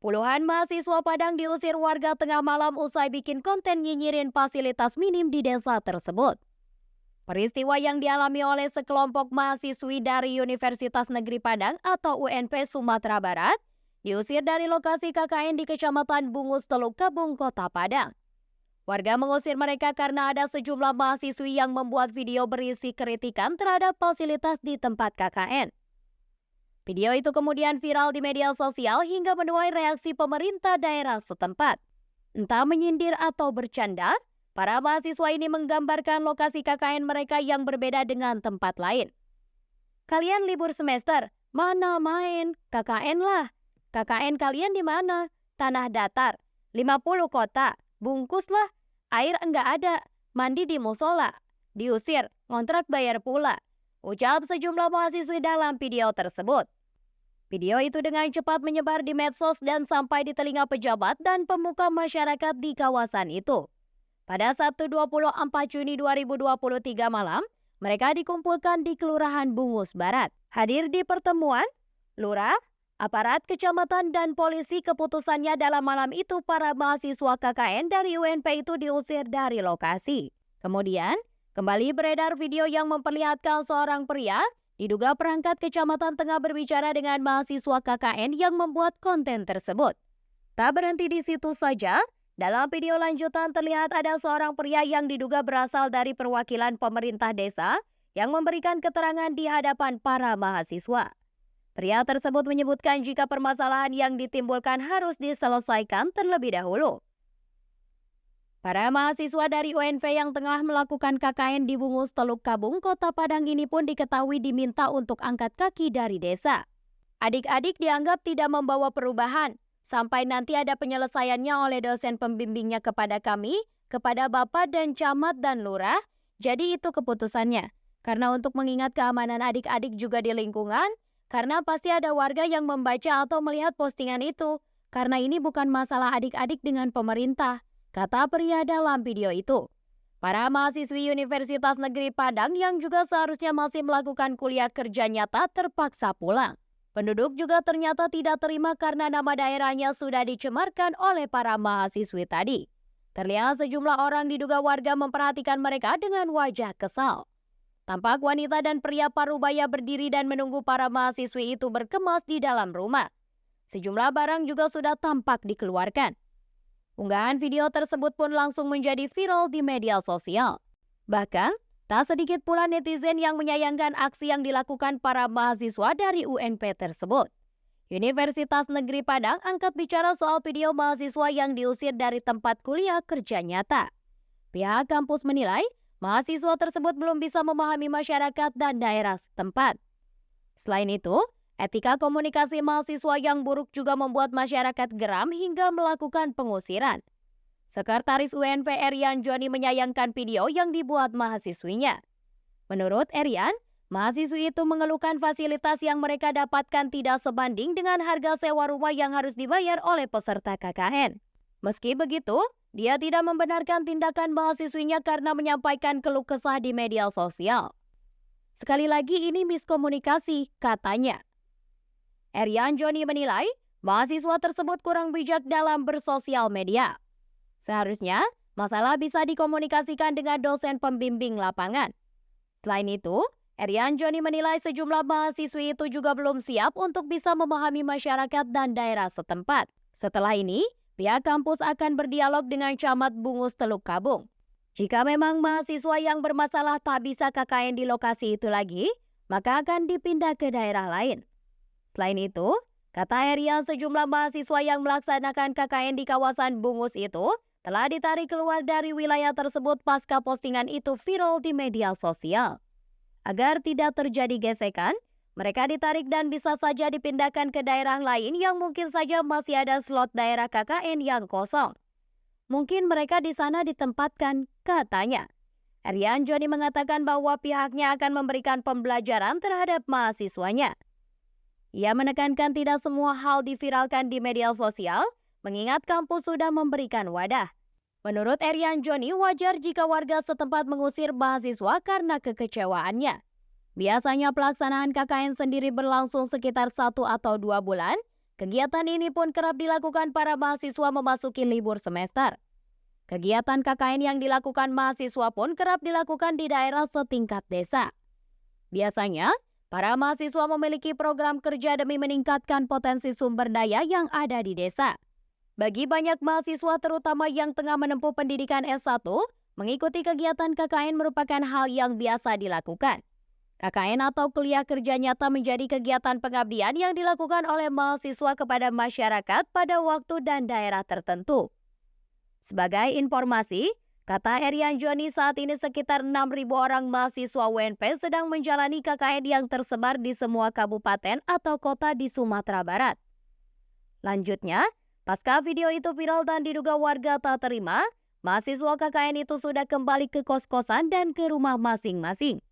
Puluhan mahasiswa Padang diusir warga tengah malam usai bikin konten nyinyirin fasilitas minim di desa tersebut. Peristiwa yang dialami oleh sekelompok mahasiswi dari Universitas Negeri Padang atau UNP Sumatera Barat diusir dari lokasi KKN di Kecamatan Bungus Teluk Kabung, Kota Padang. Warga mengusir mereka karena ada sejumlah mahasiswi yang membuat video berisi kritikan terhadap fasilitas di tempat KKN. Video itu kemudian viral di media sosial hingga menuai reaksi pemerintah daerah setempat. Entah menyindir atau bercanda, para mahasiswa ini menggambarkan lokasi KKN mereka yang berbeda dengan tempat lain. Kalian libur semester, mana main? KKN lah. KKN kalian di mana? Tanah datar, 50 kota, bungkus lah. Air enggak ada, mandi di musola. Diusir, ngontrak bayar pula. Ucap sejumlah mahasiswi dalam video tersebut. Video itu dengan cepat menyebar di medsos dan sampai di telinga pejabat dan pemuka masyarakat di kawasan itu. Pada Sabtu 24 Juni 2023 malam, mereka dikumpulkan di Kelurahan Bungus Barat. Hadir di pertemuan, lurah, aparat kecamatan dan polisi. Keputusannya dalam malam itu para mahasiswa KKN dari UNP itu diusir dari lokasi. Kemudian, kembali beredar video yang memperlihatkan seorang pria diduga perangkat kecamatan tengah berbicara dengan mahasiswa KKN yang membuat konten tersebut. Tak berhenti di situ saja, dalam video lanjutan terlihat ada seorang pria yang diduga berasal dari perwakilan pemerintah desa yang memberikan keterangan di hadapan para mahasiswa. Pria tersebut menyebutkan jika permasalahan yang ditimbulkan harus diselesaikan terlebih dahulu. Para mahasiswa dari UNP yang tengah melakukan KKN di Bungus Teluk Kabung, Kota Padang ini pun diketahui diminta untuk angkat kaki dari desa. Adik-adik dianggap tidak membawa perubahan, sampai nanti ada penyelesaiannya oleh dosen pembimbingnya kepada kami, kepada Bapak dan Camat dan Lurah. Jadi itu keputusannya. Karena untuk mengingat keamanan adik-adik juga di lingkungan, karena pasti ada warga yang membaca atau melihat postingan itu. Karena ini bukan masalah adik-adik dengan pemerintah, kata pria dalam video itu. Para mahasiswi Universitas Negeri Padang yang juga seharusnya masih melakukan kuliah kerja nyata terpaksa pulang. Penduduk juga ternyata tidak terima karena nama daerahnya sudah dicemarkan oleh para mahasiswi tadi. Terlihat sejumlah orang diduga warga memperhatikan mereka dengan wajah kesal. Tampak wanita dan pria parubaya berdiri dan menunggu para mahasiswi itu berkemas di dalam rumah. Sejumlah barang juga sudah tampak dikeluarkan. Unggahan video tersebut pun langsung menjadi viral di media sosial. Bahkan, tak sedikit pula netizen yang menyayangkan aksi yang dilakukan para mahasiswa dari UNP tersebut. Universitas Negeri Padang angkat bicara soal video mahasiswa yang diusir dari tempat kuliah kerja nyata. Pihak kampus menilai, mahasiswa tersebut belum bisa memahami masyarakat dan daerah setempat. Selain itu, etika komunikasi mahasiswa yang buruk juga membuat masyarakat geram hingga melakukan pengusiran. Sekretaris UNP Erian Joni menyayangkan video yang dibuat mahasiswinya. Menurut Erian, mahasiswi itu mengeluhkan fasilitas yang mereka dapatkan tidak sebanding dengan harga sewa rumah yang harus dibayar oleh peserta KKN. Meski begitu, dia tidak membenarkan tindakan mahasiswinya karena menyampaikan keluh kesah di media sosial. Sekali lagi ini miskomunikasi, katanya. Erian Joni menilai mahasiswa tersebut kurang bijak dalam bersosial media. Seharusnya, masalah bisa dikomunikasikan dengan dosen pembimbing lapangan. Selain itu, Erian Joni menilai sejumlah mahasiswi itu juga belum siap untuk bisa memahami masyarakat dan daerah setempat. Setelah ini, pihak kampus akan berdialog dengan Camat Bungus Teluk Kabung. Jika memang mahasiswa yang bermasalah tak bisa KKN di lokasi itu lagi, maka akan dipindah ke daerah lain. Selain itu, kata Erian, sejumlah mahasiswa yang melaksanakan KKN di kawasan Bungus itu telah ditarik keluar dari wilayah tersebut pasca postingan itu viral di media sosial. Agar tidak terjadi gesekan, mereka ditarik dan bisa saja dipindahkan ke daerah lain yang mungkin saja masih ada slot daerah KKN yang kosong. Mungkin mereka di sana ditempatkan, katanya. Erian Joni mengatakan bahwa pihaknya akan memberikan pembelajaran terhadap mahasiswanya. Ia menekankan tidak semua hal diviralkan di media sosial, mengingat kampus sudah memberikan wadah. Menurut Erian Joni, wajar jika warga setempat mengusir mahasiswa karena kekecewaannya. Biasanya pelaksanaan KKN sendiri berlangsung sekitar 1 atau 2 bulan, Kegiatan ini pun kerap dilakukan para mahasiswa memasuki libur semester. Kegiatan KKN yang dilakukan mahasiswa pun kerap dilakukan di daerah setingkat desa. Biasanya, para mahasiswa memiliki program kerja demi meningkatkan potensi sumber daya yang ada di desa. Bagi banyak mahasiswa terutama yang tengah menempuh pendidikan S1, mengikuti kegiatan KKN merupakan hal yang biasa dilakukan. KKN atau kuliah kerja nyata menjadi kegiatan pengabdian yang dilakukan oleh mahasiswa kepada masyarakat pada waktu dan daerah tertentu. Sebagai informasi, kata Erian Joni saat ini sekitar 6.000 orang mahasiswa UNP sedang menjalani KKN yang tersebar di semua kabupaten atau kota di Sumatera Barat. Lanjutnya, pasca video itu viral dan diduga warga tak terima, mahasiswa KKN itu sudah kembali ke kos-kosan dan ke rumah masing-masing.